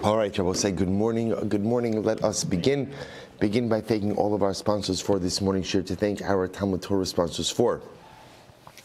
All right, I will say good morning. Good morning. Let us begin. Begin by thanking all of our sponsors for this morning's shir, to thank our Talmud Torah sponsors for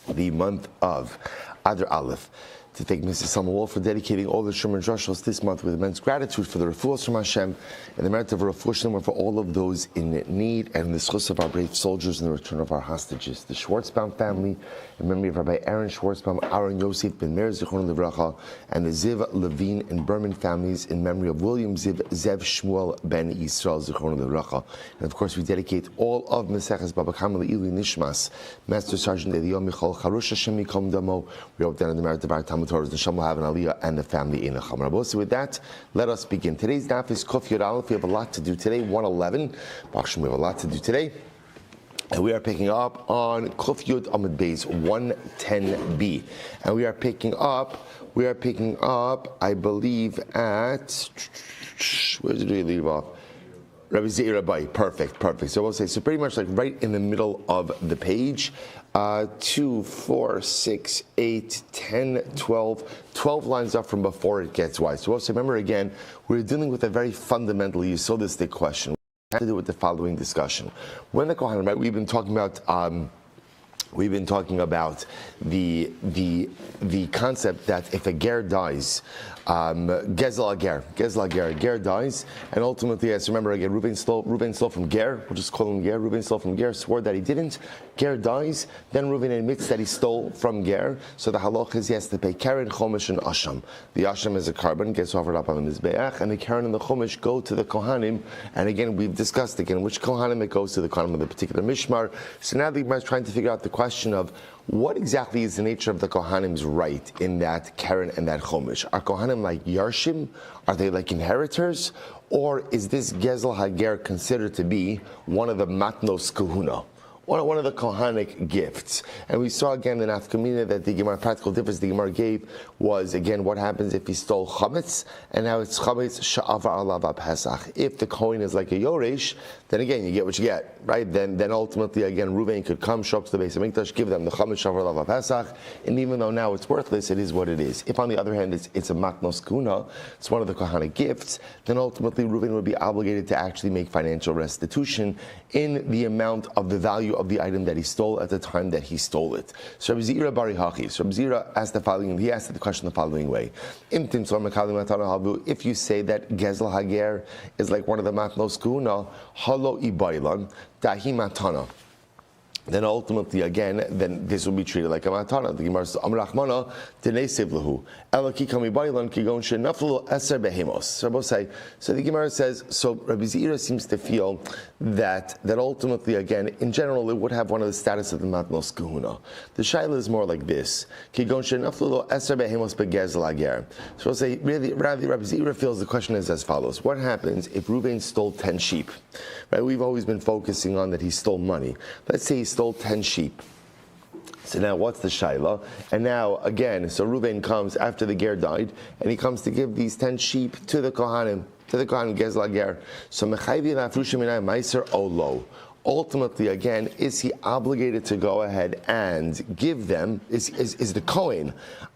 the month of Adar Aleph, to thank Mrs. Salma Wolf for dedicating all the Shemar Drushos this month with immense gratitude for the refuahs from Hashem and the merit of a refuah for all of those in need, and the schus of our brave soldiers and the return of our hostages. The Schwartzbaum family, in memory of Rabbi Aaron Schwartzbaum, Aaron Yosef ben Meir Zichron Livracha, and the Ziv Levine and Berman families, in memory of William Zev Shmuel ben Yisrael Zichron Livracha. And of course, we dedicate all of Meseches Bava Kamma Le'ili Nishmas, Master Sergeant Yomi Charush Hashem Yikom Damo. We hope that in the merit of our Talmud Torah, the Shem will have an Aliyah and the family in a Cham. So with that, let us begin. Today's daf is Kuf Yud Aleph. We have a lot to do today. 111. We have a lot to do today. And we are picking up on Kuf Yud Amud Beis 110b. And we are picking up, I believe, at, where did we leave off? Rabbi Zeira. Perfect. So we'll say, so pretty much like right in the middle of the page, 2, 4, 6, 8, 10, 12 lines up from before it gets wide. So we'll say, remember again, we're dealing with a very fundamental, Yesodistic question. It has to do with the following discussion. When the Kohanim, right, we've been talking about the concept that if a ger dies, Gezel a ger dies, and ultimately, as remember again, Reuben stole from ger. We'll just call him ger. Reuben stole from ger, swore that he didn't. Ger dies, then Reuben admits that he stole from ger. So the halach is he has to pay keren, chomish, and asham. The asham is a carbon, gets offered up on the mizbeach, and the keren and the chomish go to the kohanim. And again, we've discussed again which kohanim it goes to, the kohanim of the particular mishmar. So now the Gemara is trying to figure out the question of what exactly is the nature of the kohanim's right in that keren and that chomish. Are kohanim like yarshim? Are they like inheritors? Or is this gezel hager considered to be one of the matnos kahuna, one of the kohanic gifts? And we saw again the nafkamina that the Gemara, practical difference the Gemara gave was, again, what happens if he stole chametz, and now it's chametz sha'avar alav pesach. If the kohen is like a yoresh, then again, you get what you get, right? Then ultimately, again, Reuven could come, show up to the base of Mikdash, give them the chametz sha'avar alav pesach, and even though now it's worthless, it is what it is. If on the other hand, it's a matnos kuna, it's one of the kohanic gifts, then ultimately Reuven would be obligated to actually make financial restitution in the amount of the value of the item that he stole at the time that he stole it. So Rabbi Zira Bari Hachi. So Rabbi Zira asked the question the following way. If you say that Gezel Hager is like one of the Matnos Kuna, Halo Ibailan, Dahi Matana, then ultimately, again, then this will be treated like a matana. The Gemara says, Amar Rachmana, Dinei Sivlahu, Elaki Kami Bailan, Kigon Shenaflu Eser Behemos. So the Gemara says, so Rabbi Zira seems to feel that ultimately, again, in general, it would have one of the status of the matnos kahuna. The shaila is more like this: Kigon Shenaflu Eser Behemos Begezel Ager. So we'll say, really, Rabbi Zira feels the question is as follows: what happens if Reuven stole 10 sheep? Right? We've always been focusing on that he stole money. Let's say he stole 10 sheep. So now what's the shaila? And now again, so Reuven comes after the ger died, and he comes to give these 10 sheep to the kohanim Gezel Ger. So mechayvi la'afrushim minay meiser olo. Ultimately, again, is he obligated to go ahead and give them? Is the kohen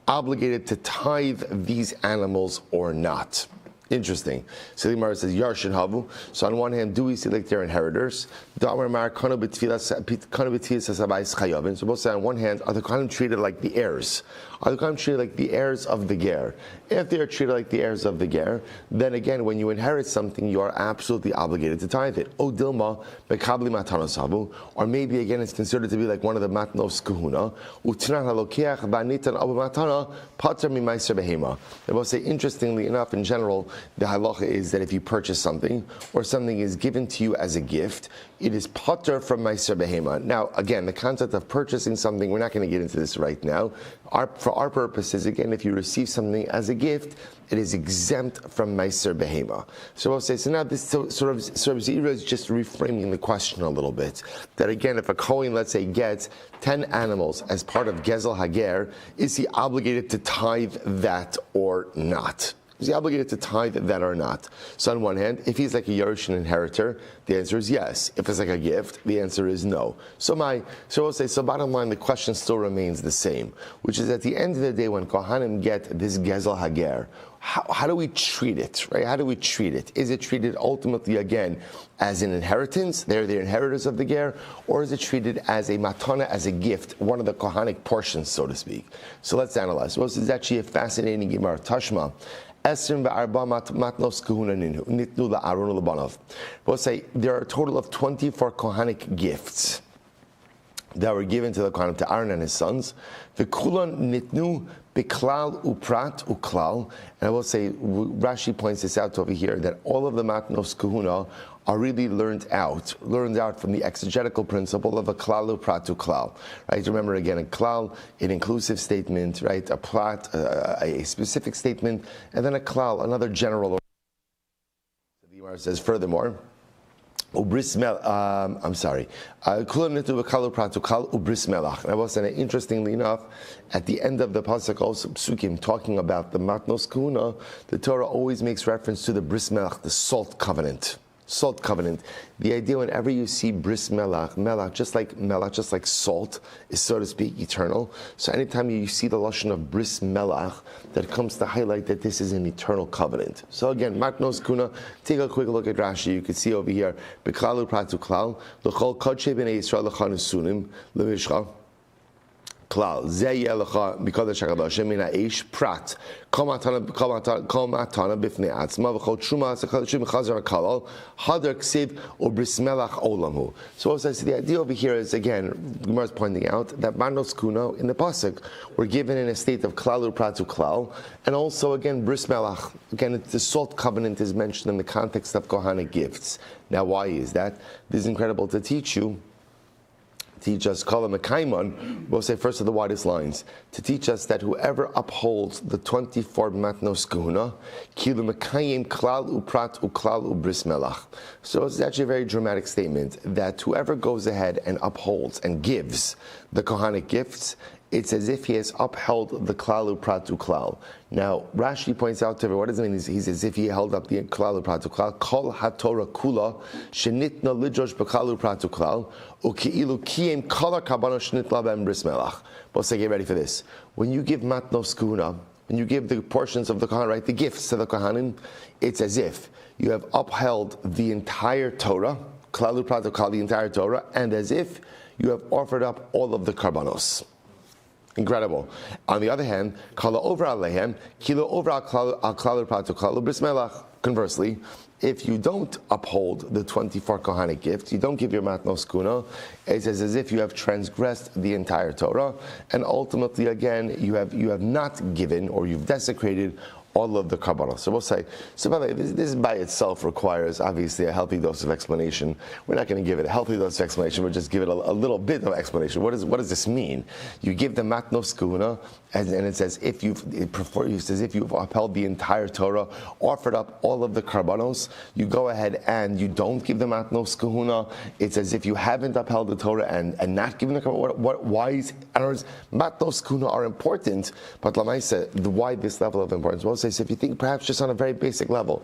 obligated to tithe these animals or not? Interesting. So the Gemara says, Yarshin Havu. So on one hand, do we see like they're inheritors? So both say on one hand, are the Kohanim treated like the heirs? Are the Kohanim treated like the heirs of the ger? If they are treated like the heirs of the ger, then again, when you inherit something, you are absolutely obligated to tithe it. O Dilma, Bekabli Matanos Havu. Or maybe again, it's considered to be like one of the Matnos Kahuna. Utnan Halokeach, Banitan Abu Matana, Pater Mimaiser Behema. They both say, interestingly enough, in general, the halacha is that if you purchase something or something is given to you as a gift, it is pater from meiser behema. Now, again, the concept of purchasing something, we're not going to get into this right now. For our purposes, again, if you receive something as a gift, it is exempt from meiser behema. So we'll say, so now this sort of Zira is just reframing the question a little bit. That again, if a kohen, let's say, gets 10 animals as part of Gezel Hager, is he obligated to tithe that or not? Is he obligated to tithe that or not? So on one hand, if he's like a Yerush, an inheritor, the answer is yes. If it's like a gift, the answer is no. So we'll say, so bottom line, the question still remains the same, which is at the end of the day, when Kohanim get this Gezel Hager, how do we treat it, right? How do we treat it? Is it treated ultimately, again, as an inheritance? They're the inheritors of the ger, or is it treated as a matana, as a gift, one of the Kohanic portions, so to speak? So let's analyze. Well, this is actually a fascinating Gemara. Tashma. We'll say there are a total of 24 Kohanic gifts that were given to the Kohanim, to Aaron and his sons. The Kulan nitnu biklal uprat uklal. And I will say, Rashi points this out over here, that all of the matnos kahuna are really learned out from the exegetical principle of a klal uprat uklal. Right? Remember again, a klal, an inclusive statement, right? A prat, a specific statement, and then a klal, another general. The Gemara says furthermore, Ubris I'm sorry. And I will say, interestingly enough, at the end of the pasuk, also psukim, talking about the matnos kahuna, the Torah always makes reference to the bris melach, the salt covenant. Salt covenant. The idea whenever you see bris melach, just like salt is, so to speak, eternal. So anytime you see the lashon of bris melach, that comes to highlight that this is an eternal covenant. So again, matnos kuna. Take a quick look at Rashi. You can see over here, beklalu pratu klal l'chol kodshe b'nei Yisrael l'chanusunim l'mishcha. Klal zeh yelecha mikodesh hakadoshim min ha'esh prat kol matana b'fnei atzma v'chol truma ha'chadashim chazar ha'kalal hadar ksiv ubris melach olamu. So as I say, the idea over here is, again, Gemara is pointing out that manos kuna in the pasuk were given in a state of klalu pratu klal, and also again bris melach. Again, the salt covenant is mentioned in the context of Kohanic gifts. Now, why is that? This is incredible to teach us, Kamma Mekaiman, we'll say first of the widest lines, to teach us that whoever upholds the 24 matnos kahuna, kilu mekayim klal uprat uklal ubris melach. So it's actually a very dramatic statement, that whoever goes ahead and upholds and gives the Kohanic gifts, it's as if he has upheld the klal uprat uklal. Now, Rashi points out to me, what does it mean? He's as if he held up the klal uprat uklal. Kol haTorah kula shenitna lidrosh b'klal uprat uklal uki'ilu kiyem kol hakabano shenitla b'em bris melach. But say, get ready for this. When you give matnos kahuna, when you give the portions of the Kohan, right, the gifts to the Kohanim, it's as if you have upheld the entire Torah, klal uprat uklal, the entire Torah, and as if you have offered up all of the karbanos. Incredible. On the other hand, kala over alehem, kilo over al klalu pratu klalu bris melach. Conversely, if you don't uphold the 24 Kohanic gifts, you don't give your matnos kuna, it's as if you have transgressed the entire Torah, and ultimately, again, you have not given, or you've desecrated all of the karbanos. So we'll say, so by the way, this by itself requires obviously a healthy dose of explanation. We're not going to give it a healthy dose of explanation, we'll just give it a little bit of explanation. What does this mean? You give the matnos kuna, and it says if you've upheld the entire Torah, offered up all of the karbanos, you go ahead and you don't give the matnos kahuna. It's as if you haven't upheld the Torah and not given the karbanos. Why is, in other words, matnos kahuna are important, but lamaisa, why this level of importance? Well, so if you think perhaps just on a very basic level,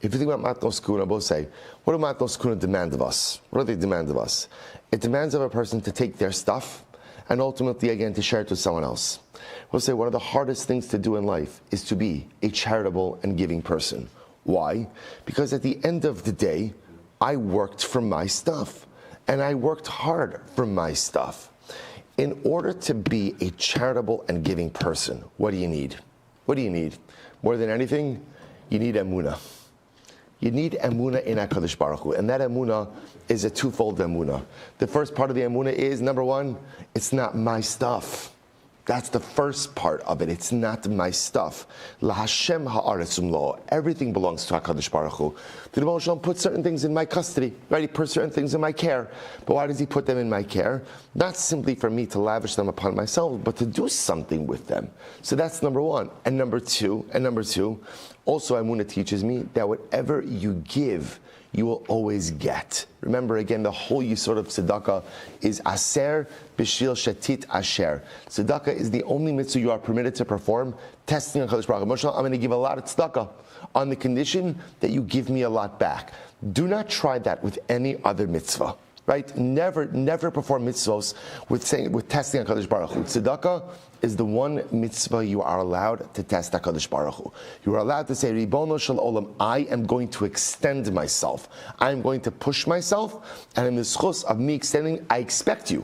if you think about matnos kuna, both say, what do matnos kuna demand of us? What do they demand of us? It demands of a person to take their stuff and ultimately, again, to share it with someone else. We'll say one of the hardest things to do in life is to be a charitable and giving person. Why? Because at the end of the day, I worked for my stuff, and I worked hard for my stuff. In order to be a charitable and giving person, what do you need? What do you need? More than anything, you need emunah. You need emunah in HaKadosh Baruch Hu, and that emunah is a twofold emunah. The first part of the emunah is, number one, it's not my stuff. That's the first part of it. It's not my stuff. La Hashem ha'aretz umlo. Everything belongs to HaKadosh Baruch Hu. The Rebbe Shalom put certain things in my custody, right? He put certain things in my care. But why does he put them in my care? Not simply for me to lavish them upon myself, but to do something with them. So that's number one. And number two, also Emunah teaches me that whatever you give, you will always get. Remember again, the whole yisod of tzedakah is aser b'shil shatit asher. Tzedakah is the only mitzvah you are permitted to perform, testing on Kadosh Baruch Hu. Moshe, I'm going to give a lot of tzedakah on the condition that you give me a lot back. Do not try that with any other mitzvah. Right? Never perform mitzvahs with testing HaKadosh Baruch Hu. Tzedakah is the one mitzvah you are allowed to test HaKadosh Baruch Hu. You are allowed to say, Ribono Shel Olam, I am going to extend myself. I am going to push myself, and in the schus of me extending, I expect you,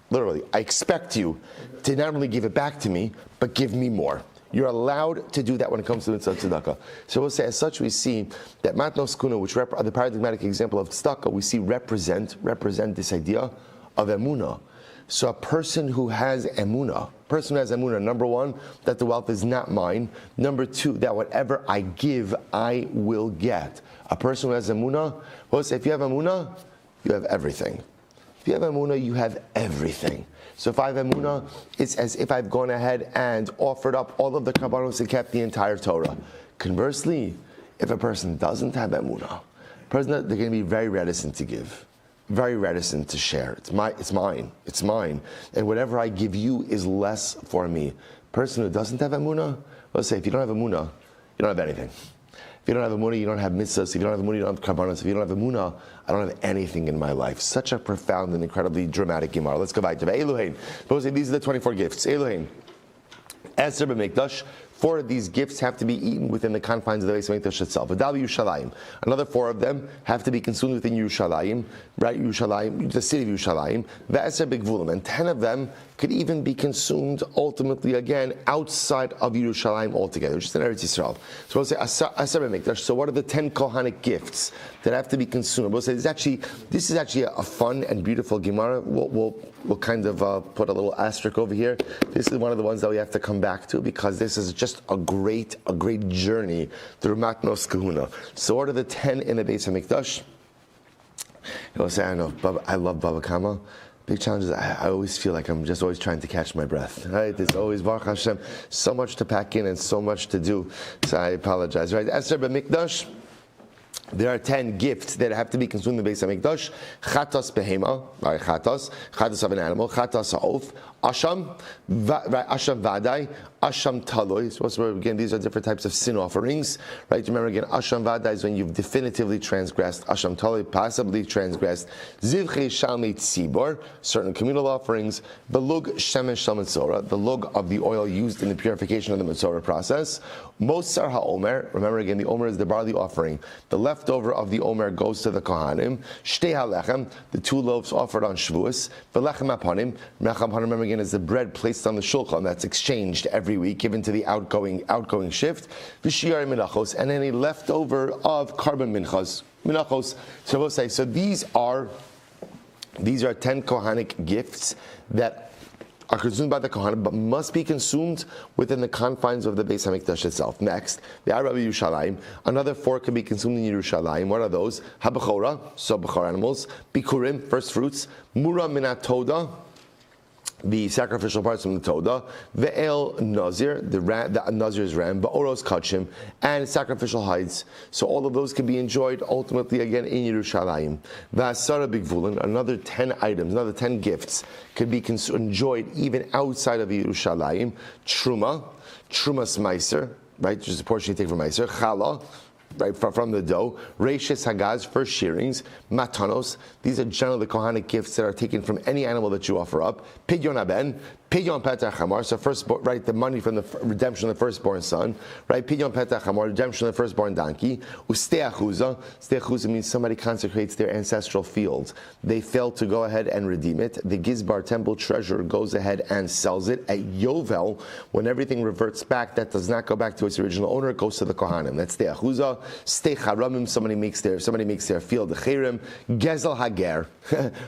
literally, I expect you to not only give it back to me, but give me more. You're allowed to do that when it comes to mitzvah tzedakah. So we'll say, as such, we see that matnos kuna, which are the paradigmatic example of tzedakah, we see represent this idea of emunah. So a person who has emunah, number one, that the wealth is not mine. Number two, that whatever I give, I will get. A person who has emunah, we'll say, if you have emunah, you have everything. If you have emunah, you have everything. So if I have emunah, it's as if I've gone ahead and offered up all of the karbanos and kept the entire Torah. Conversely, if a person doesn't have emunah, they're going to be very reticent to give, very reticent to share. It's mine. And whatever I give you is less for me. Person who doesn't have emunah, let's say, if you don't have emunah, you don't have anything. If you don't have emunah, you don't have mitzvahs. If you don't have emunah, you don't have karbanos. If you don't have emunah, I don't have anything in my life. Such a profound and incredibly dramatic gemara. Let's go back to Elohein. These are the 24 gifts. Elohein. Eser b'mikdash. 4 of these gifts have to be eaten within the confines of the Beis Hamikdash itself. V'dal Yerushalayim. Another 4 of them have to be consumed within Yerushalayim, right? Yerushalayim, the city of Yerushalayim. V'eser b'gvulim. And 10 of them could even be consumed ultimately again outside of Yerushalayim altogether, just in Eretz Yisrael. So we'll say Eser b'mikdash. So what are the 10 kohanic gifts that have to be consumed? We'll say this is actually a fun and beautiful gemara. We'll kind of put a little asterisk over here. This is one of the ones that we have to come back to because this is just a great journey through Matnos Kahuna. So what are the 10 in the Beis Hamikdash? You'll say, I know, I love Bava Kamma. Big challenge is I always feel like I'm just always trying to catch my breath. Right? There's always Baruch Hashem, so much to pack in and so much to do. So I apologize. Right? Eser b'mikdash. There are 10 gifts that have to be consumed in the Beis Hamikdash. Chatas behema, right? Chatas of an animal. Chatas ha'of. Asham vadai. Asham taloi. So again, these are different types of sin offerings, right? Remember again, Asham vadai is when you've definitively transgressed. Asham taloi, possibly transgressed. Zivchei shalmei tzibor, certain communal offerings. Belug shemen shel metzora, the lug of the oil used in the purification of the metzora process. Mosar ha'omer. Remember again, the omer is the barley offering. The leftover of the omer goes to the kohanim. Shtei halechem, the 2 loaves offered on Shavuos. V'lechem hapanim. Remember again, is the bread placed on the shulchan that's exchanged every week, given to the outgoing shift. V'shiyar minachos, and any leftover of carbon minchos. So we'll say, so these are 10 kohanic gifts that are consumed by the Kohanim, but must be consumed within the confines of the Beis Hamikdash itself. Next, the Rabbi Yerushalayim. Another 4 can be consumed in Yerushalayim. What are those? Habachora, so Bechor animals. Bikurim, first fruits. Mura minat Toda, the sacrificial parts from the Toda, Ve'el Nazir, the Nazir's ram, Ba'oros Kachim, and sacrificial hides. So all of those can be enjoyed ultimately again in Yerushalayim. Va'asara Bigvulin, another 10 items, another 10 gifts could be enjoyed even outside of Yerushalayim. Trumas Meiser, right, which is a portion you take from Meiser. Chala, right, from the dough. Reishes Hagaz, first shearings. Matanos, these are generally the Kohanic gifts that are taken from any animal that you offer up. Pidyon Aben, Pidyon Petach Hamar, so first, right, the money from the redemption of the firstborn son, right? Pidyon Petach Hamar, redemption of the firstborn donkey. Usteachuza, Steachuza means somebody consecrates their ancestral field. They fail to go ahead and redeem it. The Gizbar temple treasurer goes ahead and sells it at Yovel. When everything reverts back, that does not go back to its original owner. It goes to the Kohanim. That's Steachuza. Stecharamim, somebody makes their field. The Cherim. Gezel Hager.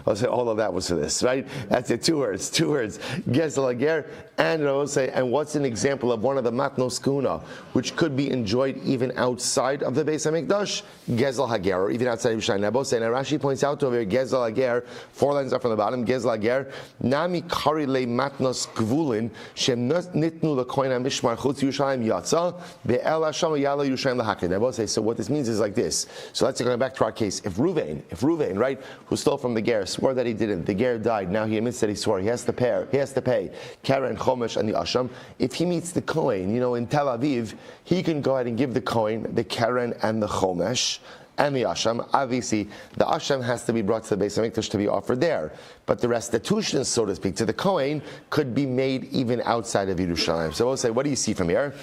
I'll say all of that was for this, right? That's it. 2 words. Gezel Gezel Hager, and what's an example of one of the matnos kuna, which could be enjoyed even outside of the Beis Hamikdash? Gezel Hager, or even outside of Yerushalayim. Now Rashi points out over here, Gezel Hager, 4 lines up from the bottom, Gezel Hager, Nami Kari Le Matnos Gvulin, Shem Nitnu LeKohen HaMishmar Chutz Yerushalayim Yatza, Be'el Hashem Yala Yerushalayim Lahakid. Now so what this means is like this. So let's go back to our case. If Ruvain, right, who stole from the Ger, swore that he didn't, the Ger died, now he admits that he swore, he has to pay Karen, Chomesh, and the Asham. If he meets the Kohen, in Tel Aviv, he can go ahead and give the Kohen, the Karen, and the Chomesh, and the Asham. Obviously, the Asham has to be brought to the Beis Hamikdash to be offered there. But the restitution, so to speak, to the Kohen could be made even outside of Yerushalayim. So we'll say, what do you see from here?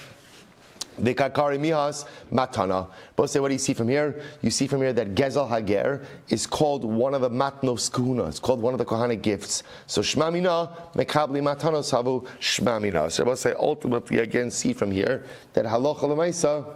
The kakari mihas matana. Both say, what do you see from here? You see from here that Gezel Hager is called one of the matnos kuna. It's called one of the kohanic gifts. So shmamina mekabli matanos havu shmamina. So both say, ultimately, again, see from here that halacha l'maisa.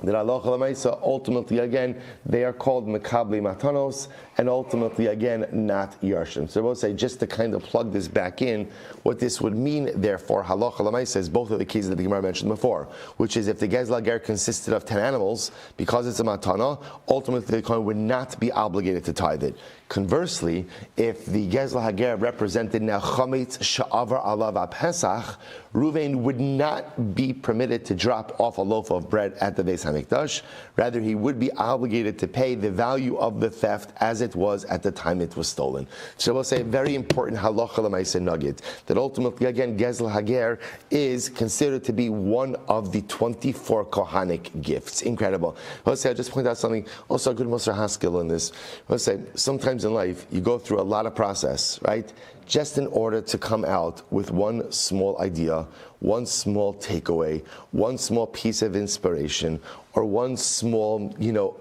Ultimately, again, they are called Mekabli Matanos, and ultimately, again, not Yarshim. So I will say, just to kind of plug this back in, what this would mean, therefore, Halacha L'maisa is both of the cases that the Gemara mentioned before, which is if the Gezel Hager consisted of 10 animals, because it's a Matana, ultimately the Kohen would not be obligated to tithe it. Conversely, if the Gezel Hager represented now Chametz Sha'avar Alav Pesach, Ruvain would not be permitted to drop off a loaf of bread at the Beis Hamikdash. Rather, he would be obligated to pay the value of the theft as it was at the time it was stolen. So we'll say a very important halacha l'maaseh nugget, that ultimately, again, Gezel Hager is considered to be one of the 24 kohanic gifts. Incredible. I'll say, I'll just point out something, also a good Musar Haskell in this. I'll say, sometimes in life, you go through a lot of process, right? Just in order to come out with one small idea, one small takeaway, one small piece of inspiration, or one small,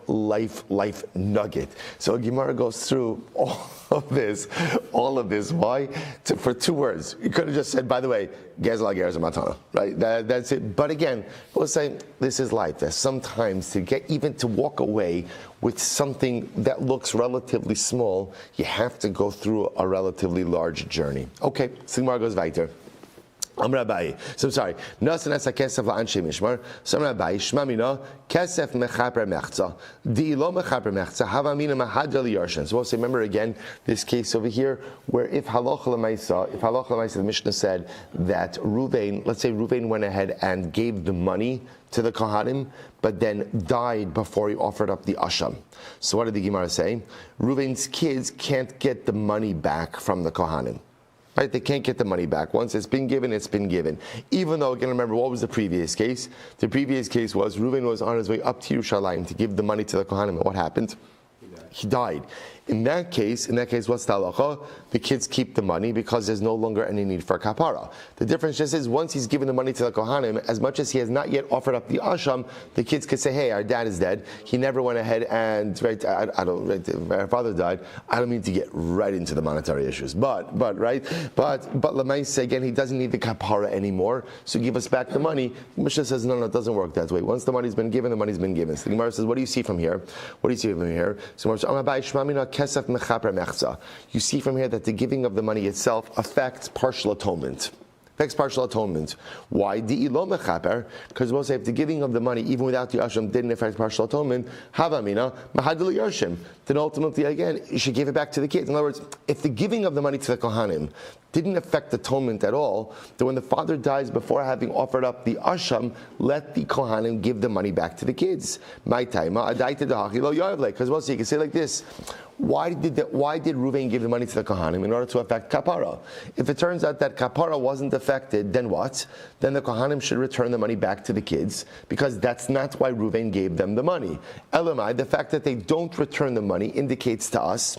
life nugget. So Gemara goes through all of this. Why? For 2 words. You could have just said, by the way, Gezel Hager is a matana, right? That's it. But again, we'll say this is life. That sometimes to walk away with something that looks relatively small, you have to go through a relatively large journey. Okay, so Gemara goes weiter. Rabbi. So I'm sorry. Nasanas kesef la'anshe mishmar. So Rabbi shmamina kesef mechaper mechza. Di lo mechaper mechza havamina mahadra liyarshin. So we'll say, remember again this case over here where if halacha l'maisa, the Mishnah said that let's say Ruvain went ahead and gave the money to the Kohanim, but then died before he offered up the Asham. So what did the Gemara say? Ruvain's kids can't get the money back from the Kohanim. Right? They can't get the money back. Once it's been given, it's been given. Even though, again, remember, what was the previous case? The previous case was Reuven was on his way up to Yerushalayim to give the money to the Kohanim. And what happened? He died. In that case, what's the halacha? The kids keep the money because there's no longer any need for kapara. The difference just is once he's given the money to the Kohanim, as much as he has not yet offered up the Asham, the kids could say, hey, our dad is dead. He never went ahead and, our father died. I don't mean to get right into the monetary issues, but Lamaise, again, he doesn't need the kapara anymore, so give us back the money. Mishnah says, no, it doesn't work that way. Once the money's been given, the money's been given. So the Gemara says, what do you see from here? So kesef mechaper mechza. You see from here that the giving of the money itself affects partial atonement. Why? Di'ilo mechaper, because we'll say if the giving of the money, even without the asham, didn't affect partial atonement, havamina mahadil yarshim, then ultimately, again, you should give it back to the kids. In other words, if the giving of the money to the kohanim didn't affect atonement at all, then when the father dies before having offered up the asham, let the kohanim give the money back to the kids. My time, because we'll see, you can say like this. Why did Ruvain give the money to the Kohanim? In order to affect kapara. If it turns out that kapara wasn't affected, then what? Then the Kohanim should return the money back to the kids, because that's not why Ruvain gave them the money. Elamai, the fact that they don't return the money indicates to us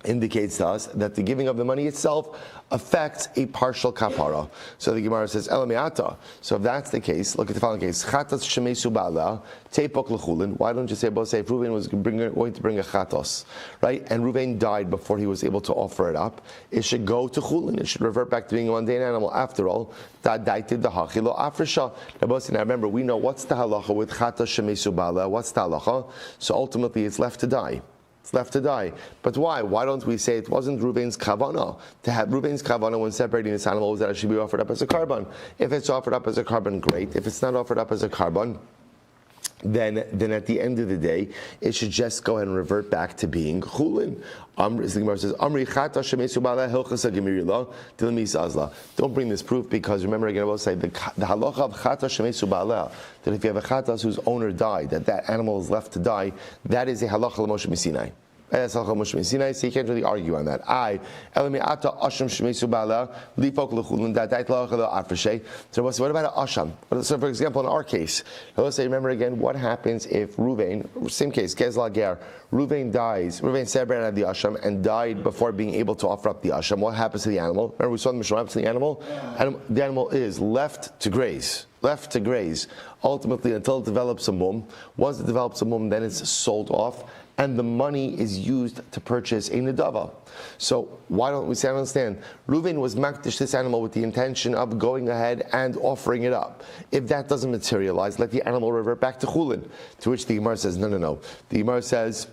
that the giving of the money itself affects a partial kapara. So the Gemara says, Elamiata. So if that's the case, look at the following case. Chatos shemesu ba'ala, teipok l'chulin. Why don't you say, if Reuven was going to bring a chatos, right? And Reuven died before he was able to offer it up, it should go to chulin. It should revert back to being a mundane animal. After all, now remember, we know what's the halacha with chatos shemesu ba'ala. What's the halacha? So ultimately it's left to die. It's left to die. But why? Why don't we say it wasn't Reuven's kavana? To have Reuven's kavana when separating this animal was that it should be offered up as a carbon. If it's offered up as a carbon, great. If it's not offered up as a carbon, then at the end of the day, it should just go ahead and revert back to being chulin. The Gemara says, don't bring this proof because remember again I will say the halacha of chata shemesu ba'aleh, that if you have a chatas whose owner died, that animal is left to die, that is a halacha l'Moshe Sinai. That's halacha Moshe Sinai, so you can't really argue on that. So what about an asham? So for example, in our case, let's say, remember again, what happens if Reuven, same case, Gezla Ger, Reuven dies, Reuven separated the asham and died before being able to offer up the asham. What happens to the animal? Remember we saw the Mishnah, what happens to the animal? And the animal is left to graze. Ultimately until it develops a mum. Once it develops a mum, then it's sold off, and the money is used to purchase a nedava. So why don't we say, I don't understand, Reuven was makdish this animal with the intention of going ahead and offering it up. If that doesn't materialize, let the animal revert back to chulin. To which the Gemara says, no. The Gemara says,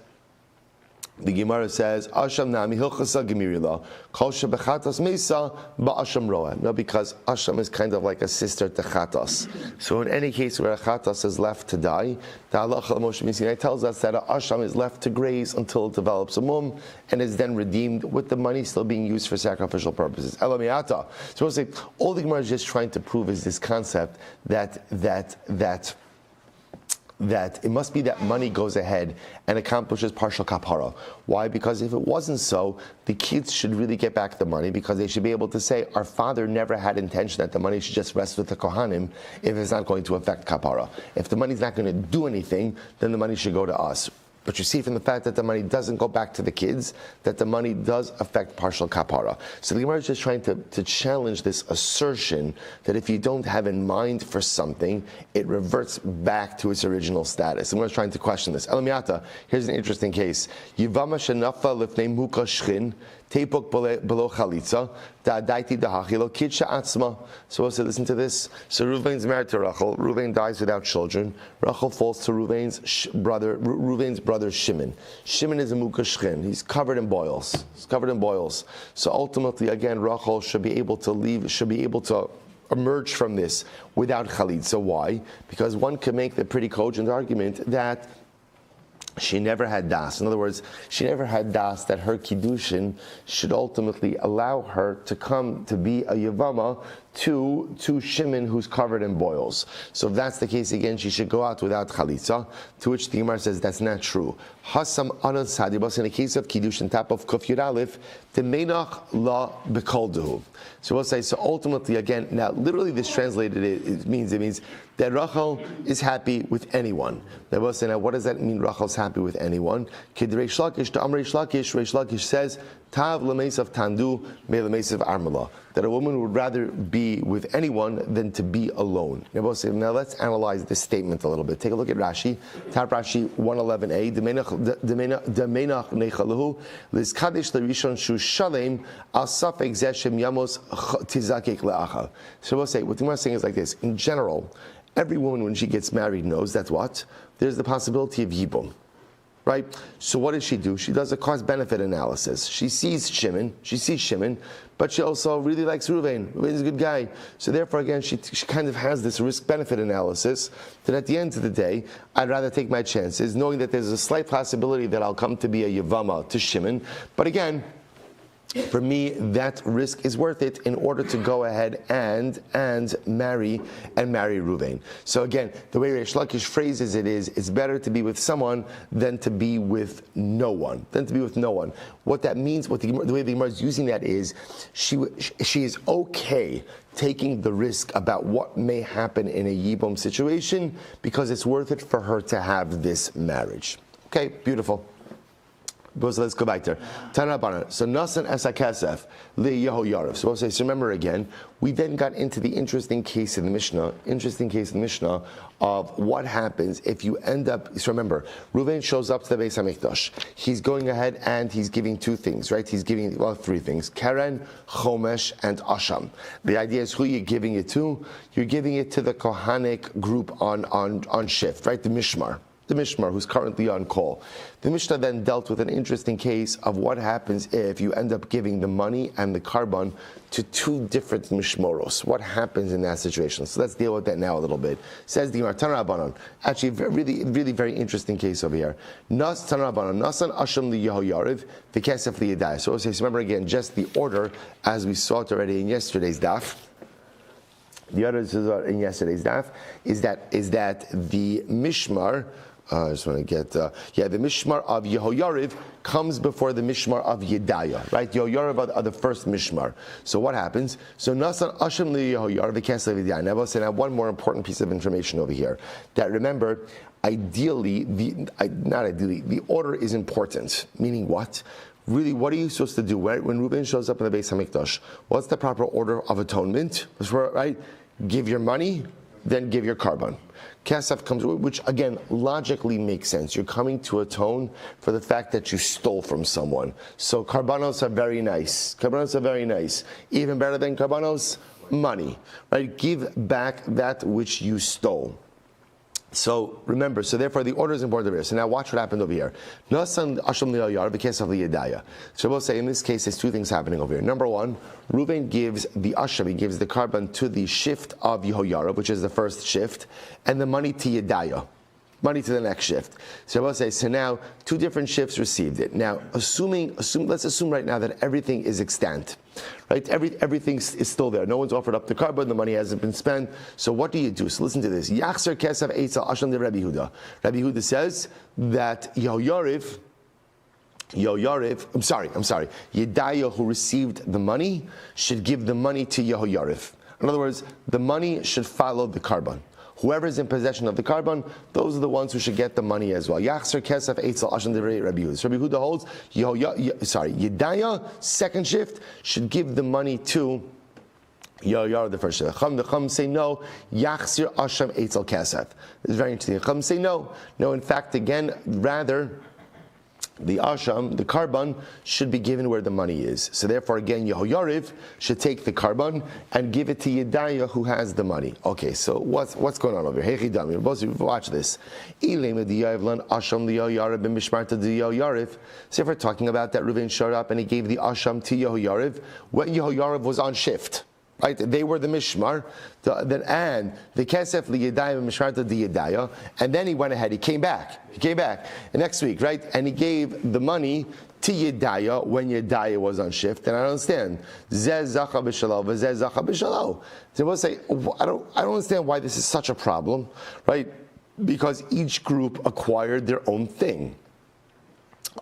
Asham nami hilchasa gemirila kol shebechatas mesa ba'asham roa. No, because asham is kind of like a sister to chatas. So in any case where a chatas is left to die, the halacha Moshe Sinai tells us that a asham is left to graze until it develops a mum and is then redeemed with the money still being used for sacrificial purposes. Elamiata. So we'll say all the Gemara is just trying to prove is this concept that it must be that money goes ahead and accomplishes partial kapara. Why? Because if it wasn't so, the kids should really get back the money because they should be able to say, our father never had intention that the money should just rest with the kohanim if it's not going to affect kapara. If the money's not going to do anything, then the money should go to us. But you see from the fact that the money doesn't go back to the kids, that the money does affect partial kapara. So the Gemara is just trying to challenge this assertion that if you don't have in mind for something, it reverts back to its original status. And we're trying to question this. Elamiata, here's an interesting case. Yivama shenafa lifnei muka shchin, teipok below chalitza, da'adaiti dahachilo kidsha atzma. So we'll say, listen to this. So Reuven's married to Rachel. Reuven dies without children. Rachel falls to Reuven's brother Shimon. Shimon is a muka shchin. He's covered in boils. So ultimately, again, Rachel should be able to emerge from this without chalitza. Why? Because one can make the pretty cogent argument that she never had das. In other words, she never had das that her kiddushin should ultimately allow her to come to be a yavama to Shimon who's covered in boils. So if that's the case, again, she should go out without chalitza, to which the Gemara says that's not true. Hasam anan sadibas, in the case of kiddushin, top of kuf yud aleph, temenach la bekolduhu. So we'll say, so ultimately, again, now literally this translated, it means that Rachel is happy with anyone. They will say, now what does that mean, Rachel's happy with anyone? Kid Reish Lakish, to Reish Lakish says, Tav lemesav tandu me lemesav armala. That a woman would rather be with anyone than to be alone. Now let's analyze this statement a little bit. Take a look at Rashi. Tab Rashi 111a. Demenach nechalahu lizkadesh lerishon shu shalem al safek zeshem yamos tizakek leachal. So we'll say, what the Gemara is saying is like this. In general, every woman when she gets married knows that what? There's the possibility of yibum. Right? So what does she do? She does a cost-benefit analysis. She sees Shimon, but she also really likes Reuven. Reuven's a good guy. So therefore, again, she kind of has this risk-benefit analysis that at the end of the day, I'd rather take my chances, knowing that there's a slight possibility that I'll come to be a Yavama to Shimon. But again, for me, that risk is worth it in order to go ahead and marry Reuven. So again, the way Reish Lakish phrases it is, it's better to be with someone than to be with no one. What that means, the way the Gemara is using that is, she is okay taking the risk about what may happen in a yibum situation because it's worth it for her to have this marriage. Okay, beautiful. So let's go back there. Tanabana. So Nasan Esakesef Li Yeho Yarav. So we'll say, so remember again, we then got into the interesting case in the Mishnah of what happens if you end up, so remember, Reuven shows up to the Beis HaMikdash. He's going ahead and he's giving two things, right? He's giving, three things. Keren, Chomesh, and Asham. The idea is who you're giving it to. You're giving it to the Kohanic group on shift, right? The Mishmar. the Mishmar, who's currently on call. The Mishnah then dealt with an interesting case of what happens if you end up giving the money and the carbon to two different Mishmoros. What happens in that situation? So let's deal with that now a little bit. Says the Gemara, Tana Rabbanan. Actually, really very interesting case over here. Nas Tana Rabbanan, Nasan Asham li Yehoyariv, v'kesef li Yedai. So remember again, just the order as we saw it already in yesterday's daf. The other in yesterday's daf is that the Mishmar. I just want to get, the Mishmar of Yehoyariv comes before the Mishmar of Yedaya, right? Yehoyariv are the first Mishmar. So what happens? So Nasan Asham li Yehoyariv v'kesef li Yedaya. Now I will say one more important piece of information over here. That remember, ideally, the order is important. Meaning what? Really, what are you supposed to do? When Reuben shows up in the Beis Hamikdash, what's the proper order of atonement? Right? Give your money, then give your carbon. Kesef comes, which again logically makes sense. You're coming to atone for the fact that you stole from someone. So karbanos are very nice. Karbanos are very nice. Even better than karbanos, money. Right? Give back that which you stole. So remember, so therefore the order is important over here. So now watch what happened over here. Nasan Asham Li'ayar, the case of Liyadaya. So we'll say in this case there's two things happening over here. Number one, Reuben gives the Asham, he gives the carbon to the shift of Yehoyara, which is the first shift, and the money to Yedaya. Money to the next shift. So we'll say, so now two different shifts received it. Now, let's assume right now that everything is extant. Right? Everything is still there. No one's offered up the carbon, the money hasn't been spent. So what do you do? So listen to this. Yachzer Kesef Eitzel Asham de Rabbi Yehuda. Rabbi Yehuda says that Yedaya, who received the money, should give the money to Yehoyariv. In other words, the money should follow the carbon. Whoever is in possession of the carbon, those are the ones who should get the money as well. Yachzer Kesef Eitzel Asham de Rabbi Yehuda. So Rabbi Yehuda holds, Yedaya, second shift, should give the money to Yehoyariv, the first shift. The Chum say no, Yachzer Asham Eitzel Kesef. This is very interesting. The Chum say no. No, in fact, again, rather, the asham, the carbon, should be given where the money is. So therefore, again, Yehoyariv should take the carbon and give it to Yedaya, who has the money. Okay, so what's going on over here? Watch this. So if we're talking about that Reuven showed up and he gave the asham to Yehoyariv when Yehoyariv was on shift. Right, they were the mishmar, and the kesef liyedaya mishmar to the yedaya, and then he went ahead. He came back next week, right? And he gave the money to Yedaya when Yedaya was on shift. And I don't understand. Zeh zacha b'shalo, v'zeh zacha b'shalo. So we'll say, I don't understand why this is such a problem, right? Because each group acquired their own thing.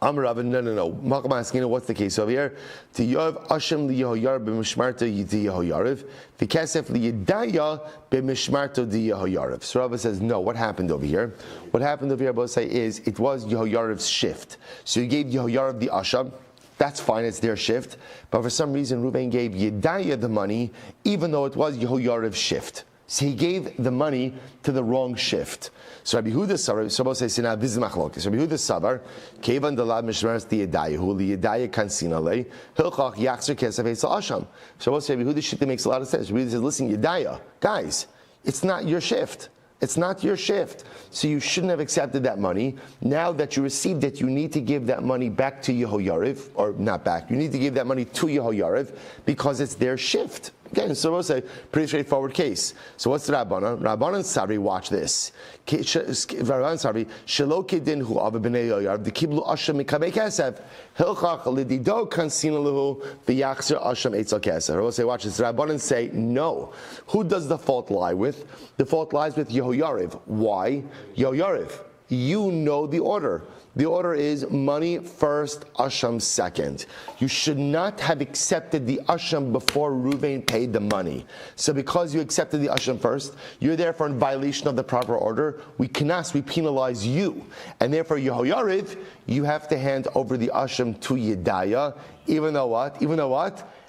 Amarav, no. Malcolm asking, what's the case over here? To Yov Ashim liYehoyariv b'mishmarto Yehoyariv, v'kesef liyedaya b'mishmarto Yehoyariv. So Rabbi says, no. What happened over here? What happened over here, Rabbi say, is it was Yehoyariv's shift. So he gave Yehoyariv the asham. That's fine, it's their shift. But for some reason, Reuben gave Yedaya the money, even though it was Yehoyariv's shift. So he gave the money to the wrong shift. So Rabbi Yehuda Savar, so says, now this is machlokes. Rabbi Yehuda Savar, Kevan dalad mishmeres the Yedaya, who the Yedaya kansina lei, hilchach yachzer kesef eisal asham. So Rabbi Yehuda shit makes a lot of sense. Rabbi Yehuda says, listen, Yedaya, guys, it's not your shift. It's not your shift. So you shouldn't have accepted that money. Now that you received it, you need to give that money back to Yehoyariv, or not back, you need to give that money to Yehoyariv because it's their shift. Again, so we'll say, pretty straightforward case. So what's the Rabbanan? Rabbanan Sabri, watch this. Rabbanan Sabri, Shelo kedin hu ava b'nei Yehoyariv, the kiblu asham mikabei kesef, hilchach lidido kansina lehu, v'yachzer asham eitzel kesef. We'll say, watch this. Rabbanan say, no. Who does the fault lie with? The fault lies with Yehoyariv. Why? Yehoyariv, you know the order. The order is money first, asham second. You should not have accepted the asham before Reuven paid the money. So because you accepted the asham first, you're therefore in violation of the proper order. We penalize you. And therefore, Yehoyariv, you have to hand over the asham to Yedaya, even though what?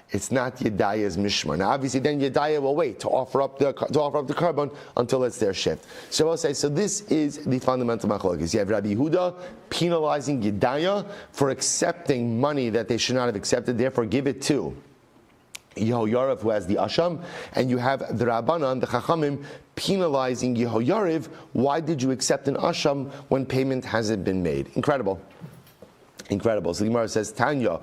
It's not Yedaya's mishmar. Now, obviously, then Yedaya will wait to offer up the carbon until it's their shift. So I'll say, so this is the fundamental machlokes. You have Rabbi Yehuda penalizing Yedaya for accepting money that they should not have accepted. Therefore, give it to Yehoyariv who has the asham, and you have the Rabbanan, the Chachamim, penalizing Yehoyariv. Why did you accept an asham when payment hasn't been made? Incredible. Incredible. So the Gemara says, Tanya, Amar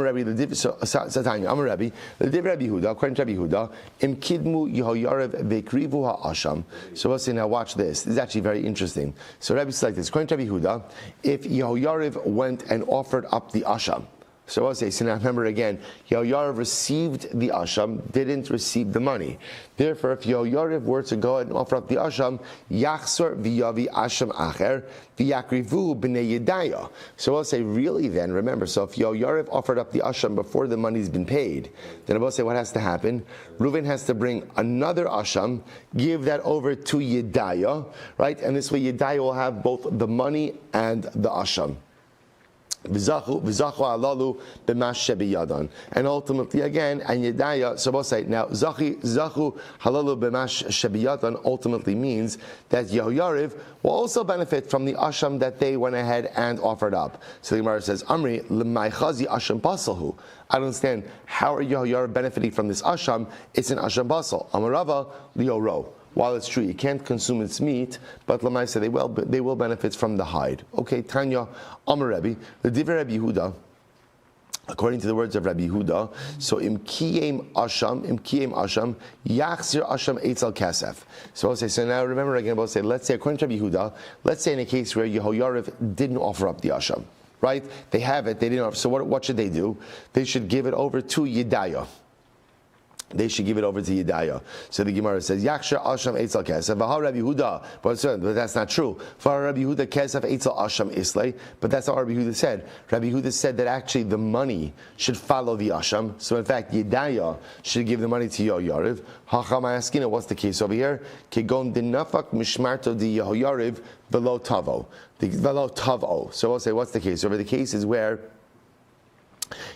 Rabbi, Tanya, Amar Rabbi, the Div Rabbi Huda, according to Rabbi Huda, Im Kidmu Yehoyariv Vekrivu HaAsham. So we'll say, now watch this. This is actually very interesting. So Rabbi says like this, according to Rabbi Huda, if Yehoyariv went and offered up the Asham, so I'll say, so now remember again, Yehoyariv received the Asham, didn't receive the money. Therefore, if Yehoyariv were to go ahead and offer up the Asham, Yachsor v'yavi Asham acher v'yakrivu b'nei Yedaya. So I'll say, really then, remember, so if Yehoyariv offered up the Asham before the money's been paid, then I'll say what has to happen? Reuven has to bring another Asham, give that over to Yedaya, right? And this way Yedaya will have both the money and the Asham. And ultimately again, and Yedaya, so we'll say now, Zachu halalu b'mash shebiyadan ultimately means that Yehoyariv will also benefit from the asham that they went ahead and offered up. So the Gemara says, Amri l'maychazi asham pasalhu. I don't understand, how are Yehoyariv benefiting from this asham? It's an asham basal. Amarava lioro. While it's true you can't consume its meat, but Lamaisa they will benefit from the hide. Okay, Tanya, Amar Rabbi, the Divrei Rabbi Huda, according to the words of Rabbi Huda, so im kiyem asham, yachzir asham eitzel kasef. So I'll say, so now remember again, I'll say, let's say according to Rabbi Huda, let's say in a case where Yehoyariv didn't offer up the asham, right? They have it, they didn't offer, so what should they do? They should give it over to Yedaya. They should give it over to Yedaya. So the Gemara says, Yaksha Asham Eitzel Kesef, V'ha Rabbi Huda. But that's not true. For Rabbi Huda Kesef Eitzel Asham Islay. But that's not what Rabbi Huda said. Rabbi Huda said that actually the money should follow the Asham. So in fact, Yedaya should give the money to Yehoyariv. Hachama Askina, what's the case over here? Kegon dinafak mishmarto di Yehoyariv velo tavo. Velo tavo. So we'll say, what's the case? Over the case is where